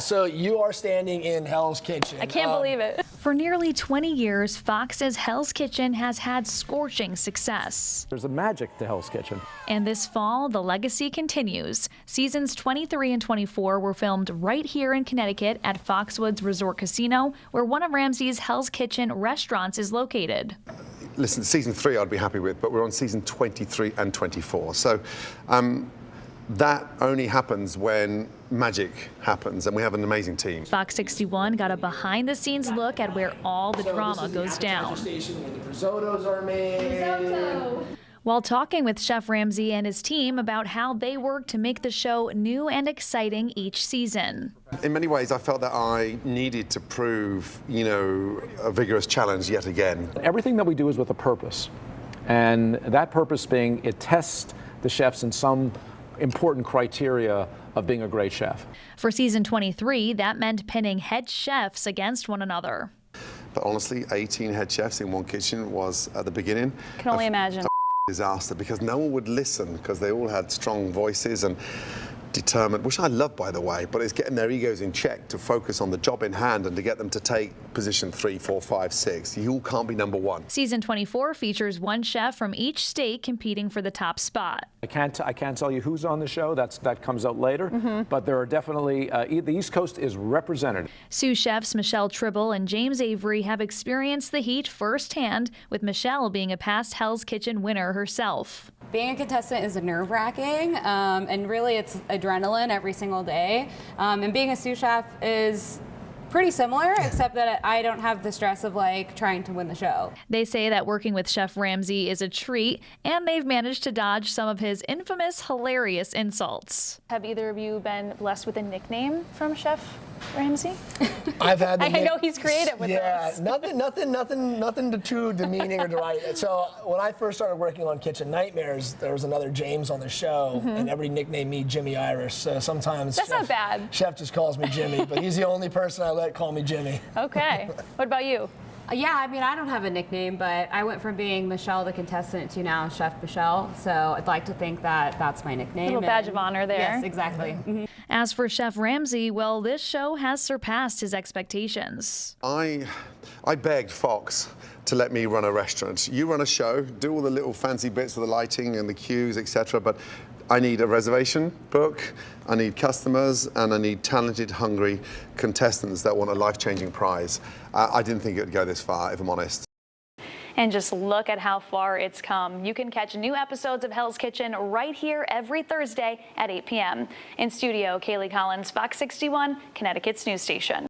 so you are standing in Hell's Kitchen. I can't believe it. For nearly 20 years, Fox's Hell's Kitchen has had scorching success. There's a magic to Hell's Kitchen. And this fall, the legacy continues. Seasons 23 and 24 were filmed right here in Connecticut at Foxwoods Resort Casino, where one of Ramsay's Hell's Kitchen restaurants is located. Listen, season 3 I'd be happy with, but we're on season 23 and 24. So that only happens when magic happens, and we have an amazing team. Fox 61 got a behind-the-scenes look at where all the drama goes down. Station where the risottos are made. While talking with Chef Ramsay and his team about how they work to make the show new and exciting each season. In many ways, I felt that I needed to prove, a vigorous challenge yet again. Everything that we do is with a purpose, and that purpose being it tests the chefs in some important criteria of being a great chef. For season 23, that meant pinning head chefs against one another. But honestly, 18 head chefs in one kitchen was, at the beginning, Can only imagine. disaster, because no one would listen, because they all had strong voices and determined, which I love, by the way, but it's getting their egos in check to focus on the job in hand and to get them to take position 3, 4, 5, 6. You all can't be number 1. Season 24 features one chef from each state competing for the top spot. I can't tell you who's on the show. That comes out later. But there are definitely the East Coast is represented. Sous chefs Michelle Tribble and James Avery have experienced the heat firsthand, with Michelle being a past Hell's Kitchen winner herself. Being a contestant is nerve-wracking, and really it's adrenaline every single day. And being a sous chef is pretty similar, except that I don't have the stress of trying to win the show. They say that working with Chef Ramsay is a treat, and they've managed to dodge some of his infamous hilarious insults. Have either of you been blessed with a nickname from Chef Ramsay? I've had. I know he's creative with those. those. Nothing too demeaning or deriding. So when I first started working on Kitchen Nightmares, there was another James on the show, and everybody nicknamed me Jimmy Irish. So sometimes that's not bad. Chef just calls me Jimmy, but he's the only person I let call me Jimmy. Okay. What about you? Yeah, I mean, I don't have a nickname, but I went from being Michelle the contestant to now Chef Michelle, so I'd like to think that that's my nickname. Little badge of honor there. Yes, exactly. As for Chef Ramsay, well, this show has surpassed his expectations. I begged Fox to let me run a restaurant. You run a show, do all the little fancy bits with the lighting and the cues, etc., but I need a reservation book, I need customers, and I need talented, hungry contestants that want a life-changing prize. I didn't think it would go this far, if I'm honest. And just look at how far it's come. You can catch new episodes of Hell's Kitchen right here every Thursday at 8 p.m. In studio, Kaylee Collins, Fox 61, Connecticut's news station.